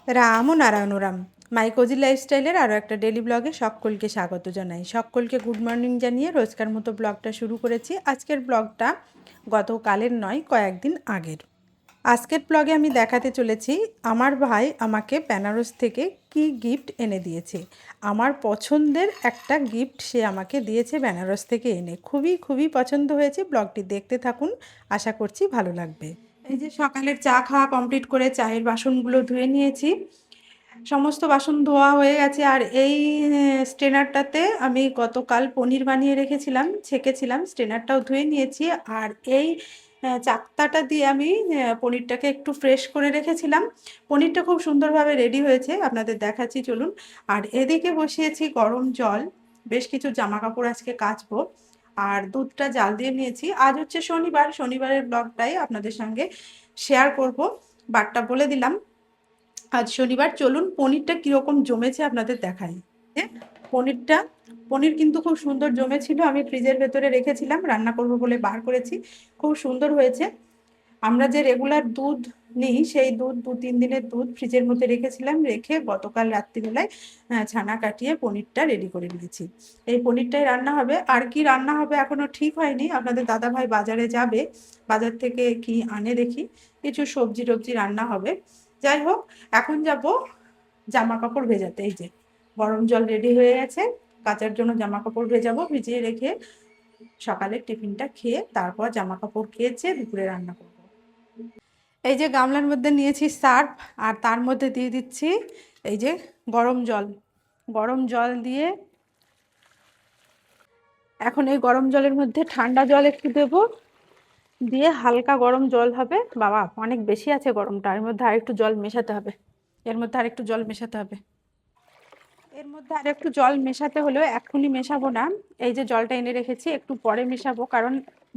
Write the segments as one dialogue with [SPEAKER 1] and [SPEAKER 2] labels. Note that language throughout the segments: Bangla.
[SPEAKER 1] রাম ও নারায়ণ রাম। মাই কোজি লাইফস্টাইলের আরও একটা ডেলি ব্লগে সকলকে স্বাগত জানাই। সকলকে গুড মর্নিং জানিয়ে রোজকার মতো ব্লগটা শুরু করেছি। আজকের ব্লগটা গতকালের নয়, কয়েকদিন আগের। আজকের ব্লগে আমি দেখাতে চলেছি আমার ভাই আমাকে বেনারস থেকে কি গিফট এনে দিয়েছে। আমার পছন্দের একটা গিফট সে আমাকে দিয়েছে বেনারস থেকে এনে। খুবই খুবই পছন্দ হয়েছে। ব্লগটি দেখতে থাকুন, আশা করছি ভালো লাগবে। এই যে সকালের চা খাওয়া কমপ্লিট করে চায়ের বাসনগুলো ধুয়ে নিয়েছি। সমস্ত বাসন ধোয়া হয়ে গেছে। আর এই স্ট্রেনারটাতে আমি গতকাল পনির বানিয়ে রেখেছিলাম, ছেঁকেছিলাম, স্ট্রেনারটাও ধুয়ে নিয়েছি। আর এই চাকতাটা দিয়ে আমি পনিরটাকে একটু ফ্রেশ করে রেখেছিলাম। পনিরটা খুব সুন্দরভাবে রেডি হয়েছে, আপনাদের দেখাচ্ছি চলুন। আর এদিকে বসিয়েছি গরম জল, বেশ কিছু জামা কাপড় আজকে কাচবো। আর দুধটা জাল দিয়ে নিয়েছি। আজ হচ্ছে শনিবার, শনিবারের ব্লগটাই আপনাদের সঙ্গে শেয়ার করব। বারটা বলে দিলাম, আজ শনিবার। চলুন পনিরটা কীরকম জমেছে আপনাদের দেখাই। পনিরটা পনির কিন্তু খুব সুন্দর জমেছিল। আমি ফ্রিজের ভেতরে রেখেছিলাম, রান্না করব বলে বার করেছি। খুব সুন্দর হয়েছে। আমরা যে রেগুলার দুধ নিই, সেই দুধ 2-3 দিনের দুধ ফ্রিজের মধ্যে রেখেছিলাম, রেখে গতকাল রাত্রিবেলায় ছানা কাটিয়ে পনিরটা রেডি করে নিয়েছি। এই পনিরটাই রান্না হবে। আর কি রান্না হবে এখনো ঠিক হয়নি। আপনাদের দাদাভাই বাজারে যাবে, বাজার থেকে কি আনে দেখি। কিছু সবজি টবজি রান্না হবে। যাই হোক, এখন যাব জামা কাপড় ভেজাতে। এই যে গরম জল রেডি হয়ে গেছে, কাচার জন্য জামা কাপড় ভেজাবো। ভিজিয়ে রেখে সকালে টিফিনটা খেয়ে তারপর জামা কাপড় কেচে দুপুরে রান্না করব। এই যে গামলার মধ্যে নিয়েছি সার্ফ, আর তার মধ্যে দিয়ে দিচ্ছি এই যে গরম জল। গরম জল দিয়ে এখন এই গরম জলের মধ্যে ঠান্ডা জল একটু দেব, দিয়ে হালকা গরম জল হবে। বাবা অনেক বেশি আছে গরমটা, এর মধ্যে আরেকটু জল মেশাতে হবে। এর মধ্যে আরেকটু জল মেশাতে হবে। এর মধ্যে আর একটু জল মেশাতে হলেও এখনই মেশাবো না। এই যে জলটা এনে রেখেছি, একটু পরে মেশাবো, কারণ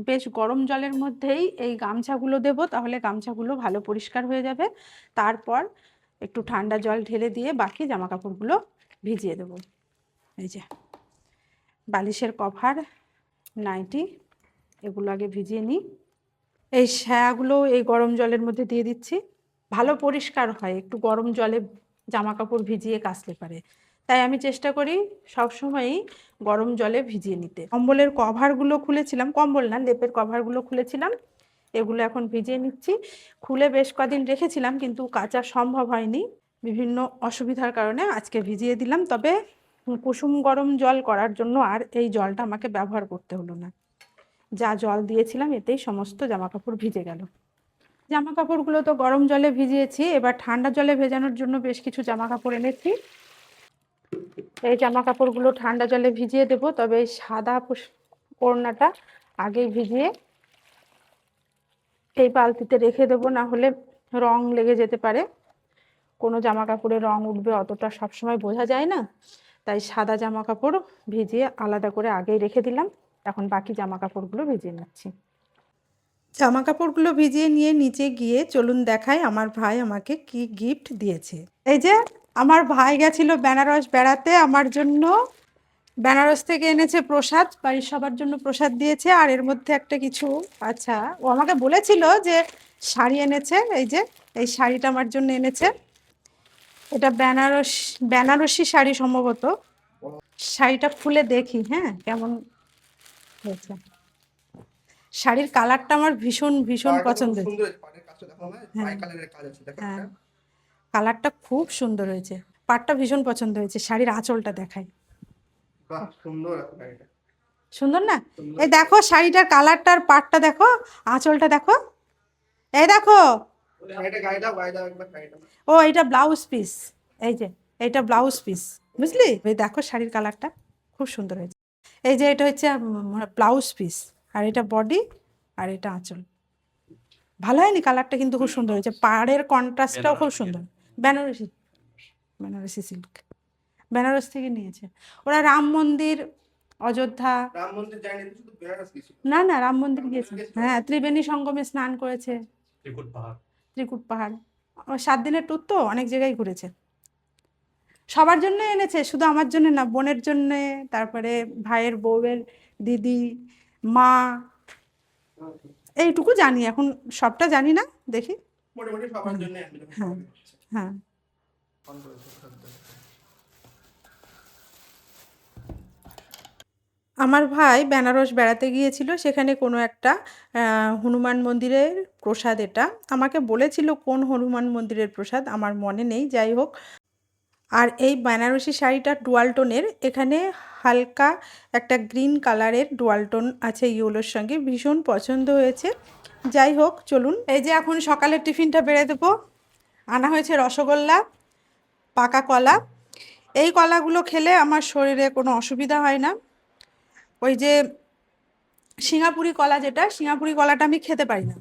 [SPEAKER 1] বেশ গরম জলের মধ্যেই এই গামছাগুলো দেব, তাহলে গামছাগুলো ভালো পরিষ্কার হয়ে যাবে। তারপর একটু ঠান্ডা জল ঢেলে দিয়ে বাকি জামা কাপড়গুলো ভিজিয়ে দেব। এই যে বালিশের কভার, নাইটি, এগুলো আগে ভিজিয়ে নিই। এই ছায়াগুলো এই গরম জলের মধ্যে দিয়ে দিচ্ছি। ভালো পরিষ্কার হয় একটু গরম জলে জামা কাপড় ভিজিয়ে কাচলে পারে। তাই আমি চেষ্টা করি সবসময়ই গরম জলে ভিজিয়ে নিতে। কম্বলের কভারগুলো খুলেছিলাম, কম্বল না, লেপের কভারগুলো খুলেছিলাম, এগুলো এখন ভিজিয়ে নিচ্ছি। খুলে বেশ কদিন রেখেছিলাম, কিন্তু কাচা সম্ভব হয়নি বিভিন্ন অসুবিধার কারণে। আজকে ভিজিয়ে দিলাম। তবে কুসুম গরম জল করার জন্য আর এই জলটা আমাকে ব্যবহার করতে হলো না। যা জল দিয়েছিলাম এতেই সমস্ত জামা কাপড় ভিজে গেল। জামা কাপড়গুলো তো গরম জলে ভিজিয়েছি, এবার ঠান্ডা জলে ভেজানোর জন্য বেশ কিছু জামা কাপড় এনেছি। এই জামা কাপড়গুলো ঠান্ডা জলে ভিজিয়ে দেব। তবে এই সাদা ওড়নাটা আগেই ভিজিয়ে এই বালতিতে রেখে দেবো, না হলে রং লেগে যেতে পারে। কোনো জামা কাপড়ে রং উঠবে অতটা সবসময় বোঝা যায় না। তাই সাদা জামা কাপড় ভিজিয়ে আলাদা করে আগেই রেখে দিলাম। এখন বাকি জামা কাপড়গুলো ভিজিয়ে নিচ্ছি। জামা কাপড়গুলো ভিজিয়ে নিয়ে নিচে গিয়ে চলুন দেখাই আমার ভাই আমাকে কি গিফট দিয়েছে। এই যে আমার ভাই গেছিল বেনারস বেড়াতে, আমার জন্য বেনারস থেকে এনেছে প্রসাদ, বাড়ির সবার জন্য প্রসাদ দিয়েছে। আর এর মধ্যে একটা কিছু, আচ্ছা, ও আমাকে বলেছিল যে শাড়ি এনেছে। এই যে এই শাড়িটা আমার জন্য এনেছে। এটা বেনারসি শাড়ি সম্ভবত। শাড়িটা খুলে দেখি, হ্যাঁ, কেমন হয়েছে। শাড়ির কালারটা আমার ভীষণ ভীষণ পছন্দের। হ্যাঁ হ্যাঁ, কালারটা খুব সুন্দর হয়েছে, পাটটা ভীষণ পছন্দ হয়েছে। শাড়ির আঁচলটা দেখাই, সুন্দর না? এই দেখো শাড়িটার কালারটার, পাটটা দেখো, আঁচলটা দেখো, এই দেখো। ও এটা ব্লাউজ পিস। এই যে এইটা ব্লাউজ পিস, বুঝলি? এই দেখো শাড়ির কালারটা খুব সুন্দর হয়েছে। এই যে এটা হচ্ছে ব্লাউজ পিস, আর এটা বডি, আর এটা আঁচল। ভালো হয়নি? কালারটা কিন্তু খুব সুন্দর হয়েছে, পাড়ের কন্ট্রাস্টটাও খুব সুন্দর। বেনারসি, বেনারসি সিল্ক, বেনারস থেকে নিয়েছে ওরা। রাম মন্দির, অযোধ্যা, না না, রাম মন্দির গিয়েছে। হ্যাঁ, ত্রিবেণী সঙ্গমে স্নান করেছে, ত্রিকুট পাহাড়। 7 দিনের ট্যুর তো, অনেক জায়গায় ঘুরেছে। সবার জন্য এনেছে, শুধু আমার জন্য না, বোনের জন্যে, তারপরে ভাইয়ের বউয়ের দিদি, মা। এইটুকু জানি, এখন সবটা জানি না, দেখি। হ্যাঁ হ্যাঁ। আমার ভাই বেনারস বেড়াতে গিয়েছিল, সেখানে কোনো একটা হনুমান মন্দিরের প্রসাদ এটা। আমাকে বলেছিল কোন হনুমান মন্দিরের প্রসাদ, আমার মনে নেই, যাই হোক। আর এই বেনারসি শাড়িটা ডুয়াল টোনের, এখানে হালকা একটা গ্রিন কালারের ডুয়াল টোন আছে ইয়েলোর সঙ্গে, ভীষণ পছন্দ হয়েছে। যাই হোক, চলুন। এই যে এখন সকালের টিফিনটা বেড়ে দেবো। আনা হয়েছে রসগোল্লা, পাকা কলা। এই কলাগুলো খেলে আমার শরীরে কোনো অসুবিধা হয় না। ওই যে সিঙ্গাপুরি কলা, যেটা সিঙ্গাপুরি কলাটা আমি খেতে পারি না,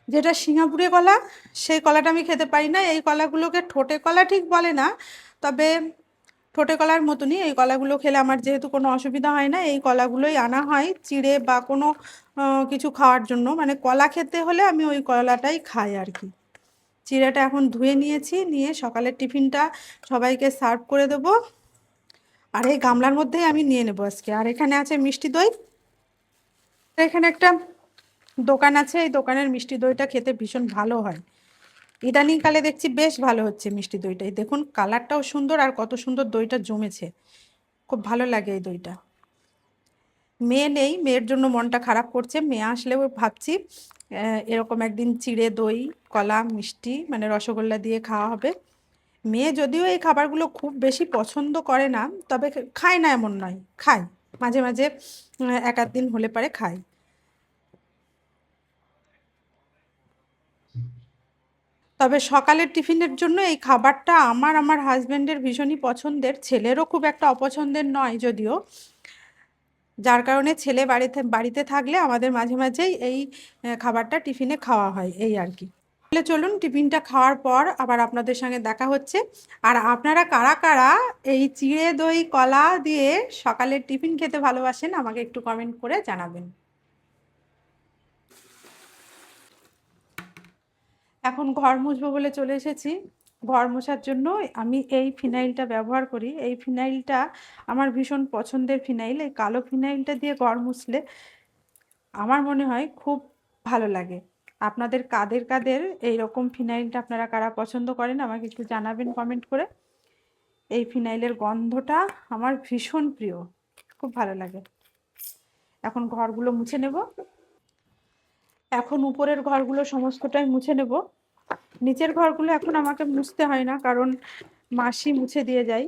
[SPEAKER 1] যেটা সিঙ্গাপুরি কলা সেই কলাটা আমি খেতে পারি না। এই কলাগুলোকে ঠোঁটে কলা ঠিক বলে না, তবে ঠোঁটে কলার মতনই। এই কলাগুলো খেলে আমার যেহেতু কোনো অসুবিধা হয় না, এই কলাগুলোই আনা হয় চিড়ে বা কোনো কিছু খাওয়ার জন্য। মানে কলা খেতে হলে আমি ওই কলাটাই খাই আর কি। চিড়েটা এখন ধুয়ে নিয়েছি, নিয়ে সকালের টিফিনটা সবাইকে সার্ভ করে দেবো। আর এই গামলার মধ্যেই আমি নিয়ে নেবো আজকে। আর এখানে আছে মিষ্টি দই। এখানে একটা দোকান আছে, এই দোকানের মিষ্টি দইটা খেতে ভীষণ ভালো হয়। ইদানিংকালে দেখছি বেশ ভালো হচ্ছে মিষ্টি দইটা। এই দেখুন কালারটাও সুন্দর, আর কত সুন্দর দইটা জমেছে, খুব ভালো লাগে এই দইটা। মেয়ে নেই, মেয়ের জন্য মনটা খারাপ করছে। মেয়ে আসলেও ভাবছি এরকম একদিন চিড়ে দই কলা মিষ্টি মানে রসগোল্লা দিয়ে খাওয়া হবে। মেয়ে যদিও এই খাবারগুলো খুব বেশি পছন্দ করে না, তবে খায় না এমন নয়, খায় মাঝে মাঝে, এক আধ দিন হলে পারে খায়। তবে সকালের টিফিনের জন্য এই খাবারটা আমার হাজব্যান্ডের ভীষণই পছন্দের, ছেলেরও খুব একটা অপছন্দের নয় যদিও, যার কারণে ছেলে বাড়িতে থাকলে আমাদের মাঝে মাঝেই এই খাবারটা টিফিনে খাওয়া হয়, এই আর কি। তাহলে চলুন, টিফিনটা খাওয়ার পর আবার আপনাদের সঙ্গে দেখা হচ্ছে। আর আপনারা কারা কারা এই চিড়ে দই কলা দিয়ে সকালের টিফিন খেতে ভালোবাসেন আমাকে একটু কমেন্ট করে জানাবেন। এখন ঘর মুছবো বলে চলে এসেছি। ঘর মোছার জন্য আমি এই ফিনাইলটা ব্যবহার করি। এই ফিনাইলটা আমার ভীষণ পছন্দের ফিনাইল। এই কালো ফিনাইলটা দিয়ে ঘর মুছলে আমার মনে হয় খুব ভালো লাগে। আপনাদের কাদের কাদের এইরকম ফিনাইলটা আপনারা কারা পছন্দ করেন আমাকে একটু জানাবেন কমেন্ট করে। এই ফিনাইলের গন্ধটা আমার ভীষণ প্রিয়, খুব ভালো লাগে। এখন ঘরগুলো মুছে নেব। এখন উপরের ঘরগুলো সমস্তটাই মুছে নেব। নিচের ঘরগুলো এখন আমাকে মুছতে হয় না, কারণ মাসি মুছে দিয়ে যায়,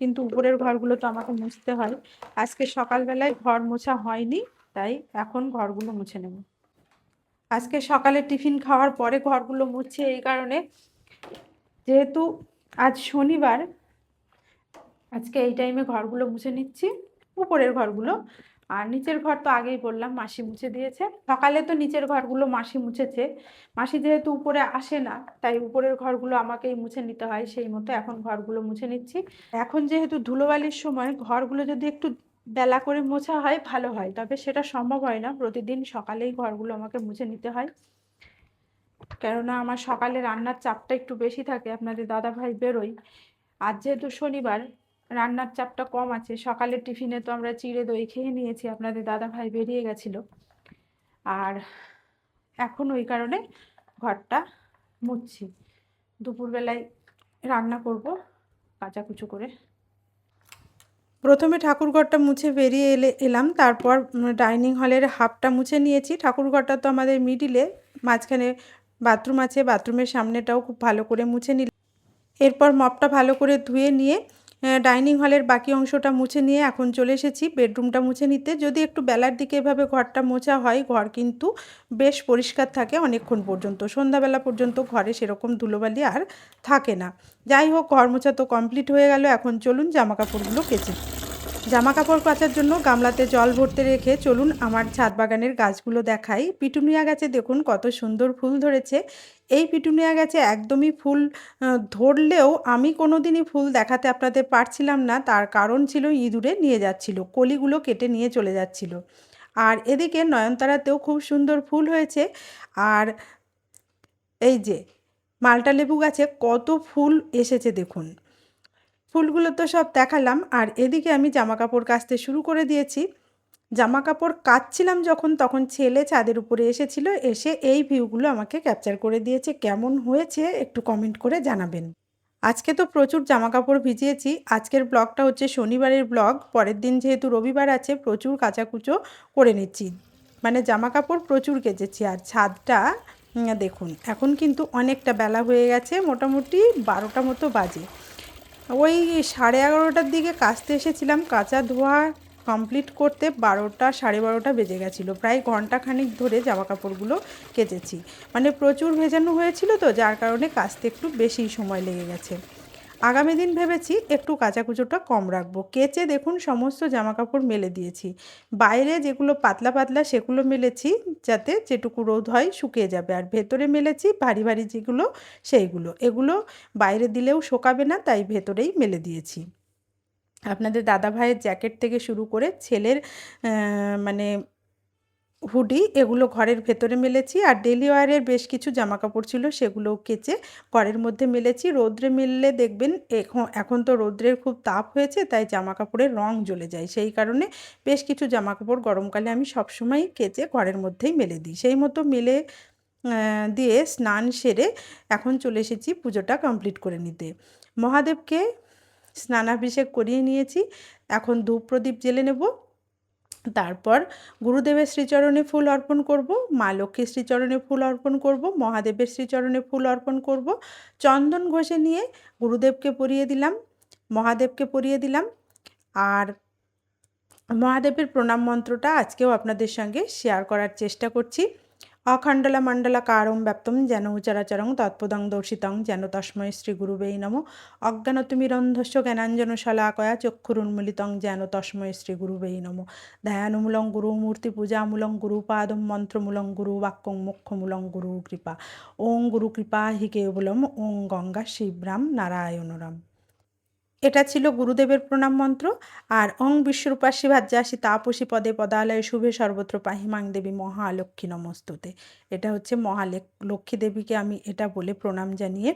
[SPEAKER 1] কিন্তু উপরের ঘরগুলো তো আমাকে মুছতে হয়। আজকে সকালবেলায় ঘর মোছা হয়নি, তাই এখন ঘরগুলো মুছে নেব। আজকে সকালে টিফিন খাওয়ার পরে ঘরগুলো মুছছে এই কারণে, যেহেতু আজ শনিবার, আজকে এই টাইমে ঘরগুলো মুছে নিচ্ছি, উপরের ঘরগুলো। আর নিচের ঘর তো আগেই বললাম মাসি মুছে দিয়েছে। সকালে তো নিচের ঘরগুলো মাসি মুছেছে, মাসি যেহেতু উপরে আসে না তাই উপরের ঘরগুলো আমাকেই মুছে নিতে হয়, সেই মতো এখন ঘরগুলো মুছে নিচ্ছি। এখন যেহেতু ধুলোবালির সময়, ঘরগুলো যদি একটু বেলা করে মোছা হয় ভালো হয়, তবে সেটা সম্ভব হয় না। প্রতিদিন সকালেই ঘরগুলো আমাকে মুছে নিতে হয়, কেননা আমার সকালে রান্নার চাপটা একটু বেশি থাকে, আপনাদের দাদাভাই বেরোয়। আজ যেহেতু শনিবার, রান্নার চাপটা কম আছে। সকালের টিফিনে তো আমরা চিড়ে দই খেয়ে নিয়েছি, আপনাদের দাদাভাই বেরিয়ে গেছিল। আর এখন ওই কারণে ঘরটা মুছছি। দুপুরবেলায় রান্না করব কাচাকুচো করে। প্রথমে ঠাকুরঘরটা মুছে বেরিয়ে এলাম, তারপর ডাইনিং হলের হাফটা মুছে নিয়েছি। ঠাকুরঘরটা তো আমাদের মিডিলে, মাঝখানে বাথরুম আছে, বাথরুমের সামনেটাও খুব ভালো করে মুছে নিলাম। এরপর মপটা ভালো করে ধুয়ে নিয়ে ডাইনিং হলের বাকি অংশটা মুছে নিয়ে এখন চলে এসেছি বেডরুমটা মুছে নিতে। যদি একটু বেলার দিকে এভাবে ঘরটা মোছা হয়, ঘর কিন্তু বেশ পরিষ্কার থাকে অনেকক্ষণ পর্যন্ত, সন্ধ্যাবেলা পর্যন্ত ঘরে সেরকম ধুলোবালি আর থাকে না। যাই হোক, ঘর মোছা তো কমপ্লিট হয়ে গেল। এখন চলুন জামা কাপড়গুলো কেচে। জামা কাপড় কাচার জন্য গামলাতে জল ভরতে রেখে চলুন আমার ছাদ বাগানের গাছগুলো দেখাই। পিটুনিয়া গাছে দেখুন কত সুন্দর ফুল ধরেছে। এই পিটুনিয়া গাছে একদমই ফুল ধরলেও আমি কোনোদিনই ফুল দেখাতে আপনাদের পারছিলাম না, তার কারণ ছিল ইঁদুরে নিয়ে যাচ্ছিল, কলিগুলো কেটে নিয়ে চলে যাচ্ছিল। আর এদিকে নয়নতারাতেও খুব সুন্দর ফুল হয়েছে। আর এই যে মালটা লেবু গাছে কত ফুল এসেছে দেখুন। ফুলগুলো তো সব দেখালাম। আর এদিকে আমি জামা কাপড় কাচতে শুরু করে দিয়েছি। জামা কাপড় কাচছিলাম যখন, তখন ছেলে ছাদের উপরে এসেছিল, এসে এই ভিউগুলো আমাকে ক্যাপচার করে দিয়েছে। কেমন হয়েছে একটু কমেন্ট করে জানাবেন। আজকে তো প্রচুর জামাকাপড় ভিজিয়েছি। আজকের ব্লগটা হচ্ছে শনিবারের ব্লগ। পরের দিন যেহেতু রবিবার আছে প্রচুর কাচাকুচো করে নিচ্ছি, মানে জামাকাপড় প্রচুর কেচেছি। আর ছাদটা দেখুন, এখন কিন্তু অনেকটা বেলা হয়ে গেছে, মোটামুটি 12টা মতো বাজে। ওই 11:30টার দিকে কাচতে এসেছিলাম, কাচা ধোয়া কমপ্লিট করতে 12টা 12:30 বেজে গেছিলো। প্রায় ঘন্টাখানিক ধরে জামাকাপড়গুলো কেচেছি, মানে প্রচুর ভেজানো হয়েছিল তো, যার কারণে কাচতে একটু বেশি সময় লেগে গেছে। আগামী দিন ভেবেছি একটু কাচাকুচোটা কম রাখবো। কেচে দেখুন সমস্ত জামাকাপড় মেলে দিয়েছি। বাইরে যেগুলো পাতলা পাতলা সেগুলো মেলেছি, যাতে যেটুকু রোদ হয় শুকিয়ে যাবে। আর ভেতরে মেলেছি ভারী ভারী যেগুলো সেইগুলো, এগুলো বাইরে দিলেও শোকাবে না, তাই ভেতরেই মেলে দিয়েছি। আপনাদের দাদা ভাইয়ের জ্যাকেট থেকে শুরু করে ছেলের মানে হুডি, এগুলো ঘরের ভেতরে মেলেছি। আর ডেলি ওয়্যারের বেশ কিছু জামাকাপড় ছিল, সেগুলোও কেচে ঘরের মধ্যে মেলেছি। রোদ্রে মেললে দেখবেন এখন তো রোদ্রের খুব তাপ হয়েছে, তাই জামাকাপড়ের রং জ্বলে যায়। সেই কারণে বেশ কিছু জামাকাপড় গরমকালে আমি সবসময় কেচে ঘরের মধ্যেই মেলে দিই। সেই মতো মেলে দিয়ে স্নান সেরে এখন চলে এসেছি পুজোটা কমপ্লিট করে নিতে। মহাদেবকে স্নানাভিষেক করিয়ে নিয়েছি, এখন ধূপ প্রদীপ জ্বেলে নেব। তারপর গুরুদেবের শ্রীচরণে ফুল অর্পণ করব, মা লক্ষ্মীর শ্রীচরণে ফুল অর্পণ করব, মহাদেবের শ্রীচরণে ফুল অর্পণ করব। চন্দন ঘষে নিয়ে গুরুদেবকে পরিয়ে দিলাম, মহাদেবকে পরিয়ে দিলাম। আর মহাদেবের প্রণাম মন্ত্রটা আজকেও আপনাদের সঙ্গে শেয়ার করার চেষ্টা করছি। অখণ্ডলা মণ্ডলা কারং ব্যাপ্তম যেন চরাচরং তৎপদং দর্শিতং যেন তস্মৈ শ্রী গুরুবেই নমঃ। অজ্ঞানতিমিরন্ধস্য জ্ঞানাঞ্জন শলাকয়া চক্ষুরুন্মিলিতং যেন তস্মৈ শ্রী গুরুবেই নমঃ। ধ্যানমূলং গুরুমূর্তি পূজামূলং গুরুপাদম মন্ত্রমূলং গুরু বাক্যং মোক্ষমূলং গুরু কৃপা। ওং গুরু কৃপা হি কেবলম ওং গঙ্গা শিবরাম নারায়ণরাম। এটা ছিল গুরুদেবের প্রণাম মন্ত্র। আর ওং বিশ্বরূপাসি ভাজ্যাসি তাপসী পদে পদালয়ে শুভে সর্বত্র পাহিমাং দেবী মহালক্ষ্মী নমস্তুতে। এটা হচ্ছে লক্ষ্মী দেবীকে আমি এটা বলে প্রণাম জানিয়ে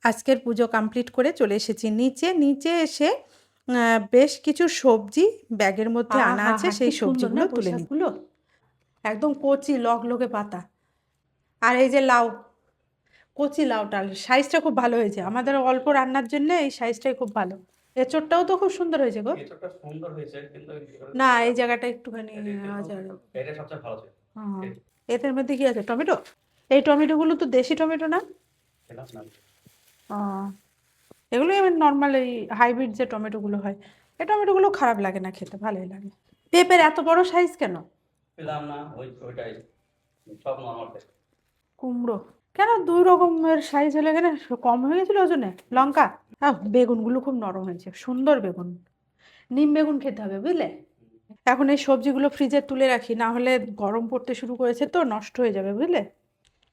[SPEAKER 1] আজকের পুজো কমপ্লিট করে চলে এসেছি নিচে। নিচে এসে বেশ কিছু সবজি ব্যাগের মধ্যে আনা আছে, সেই সবজিগুলো তুলে নিই। একদম কচি লগলগে পাতা। আর এই যে লাউ, কচি লাউটা সাইজটা খুব ভালো হয়েছে, আমাদের অল্প রান্নার জন্য এই সাইজটাই খুব ভালো। এঁচোড়টাও তো খুব সুন্দর হয়েছে গো।
[SPEAKER 2] এঁচোড়টা সুন্দর হয়েছে কিন্তু
[SPEAKER 1] না, এই জায়গাটা একটুখানি
[SPEAKER 2] এটা সবচেয়ে ভালো ছিল।
[SPEAKER 1] এদের মধ্যে কি আছে, টমেটো? এই টমেটোগুলো তো দেশি টমেটো না?
[SPEAKER 2] খেলাম না।
[SPEAKER 1] এগুলো এমন নর্মাল এই হাইব্রিড যে টমেটোগুলো হয়, এই টমেটোগুলো খারাপ লাগে না খেতে, ভালোই লাগে। পেঁপের এত বড় সাইজ কেন?
[SPEAKER 2] পেলাম না, ওইটাই সব নরমাল।
[SPEAKER 1] কুমড়ো কেন 2 রকমের সাইজ হলে কেন, কম হয়ে গেছিল ওজনে? লঙ্কা, হ্যাঁ বেগুনগুলো খুব নরম হয়েছে, সুন্দর বেগুন। নিম বেগুন খেতে হবে বুঝলে। এখন এই সবজিগুলো ফ্রিজে তুলে রাখি, না হলে গরম পড়তে শুরু করেছে তো নষ্ট হয়ে যাবে বুঝলে।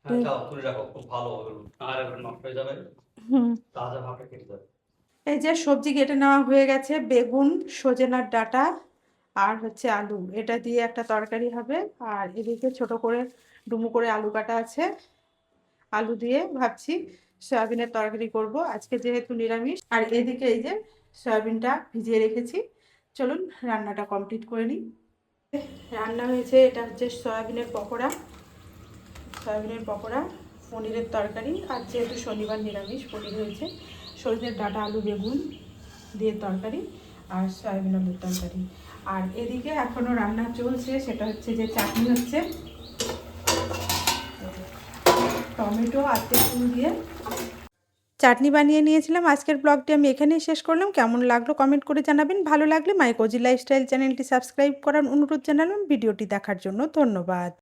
[SPEAKER 2] হ্যাঁ যাও তুলে রাখো, খুব ভালো আর নষ্ট হয়ে যাবে। তাজা ভাবে খেতে যাবে।
[SPEAKER 1] এই যে সবজি কেটে নেওয়া হয়ে গেছে, বেগুন, সজনার ডাঁটা আর হচ্ছে আলু, এটা দিয়ে একটা তরকারি হবে। আর এদিকে ছোট করে ডুমো করে আলু কাটা আছে, আলু দিয়ে ভাবছি সয়াবিনের তরকারি করব আজকে যেহেতু নিরামিষ। আর এদিকে এই যে সয়াবিনটা ভিজিয়ে রেখেছি, চলুন রান্নাটা কমপ্লিট করে নিই। রান্না হয়েছে, এটা হচ্ছে সয়াবিনের পকোড়া, সয়াবিনের পকোড়া, পনিরের তরকারি। আর যেহেতু শনিবার নিরামিষ, পনির হয়েছে। সজনের ডাঁটা আলু বেগুন দিয়ে তরকারি আর সয়াবিন আলুর তরকারি। আর এদিকে এখনও রান্না চলছে, সেটা হচ্ছে যে চাটনি হচ্ছে, টমেটো আর তেঁতুল দিয়ে চাটনি বানিয়ে নিয়েছিলাম। আজকের ব্লগটি আমি এখানেই শেষ করলাম। কেমন লাগলো কমেন্ট করে জানাবেন। ভালো লাগলে মাই কোজি লাইফস্টাইল চ্যানেলটি সাবস্ক্রাইব করার অনুরোধ জানালাম। ভিডিওটি দেখার জন্য ধন্যবাদ।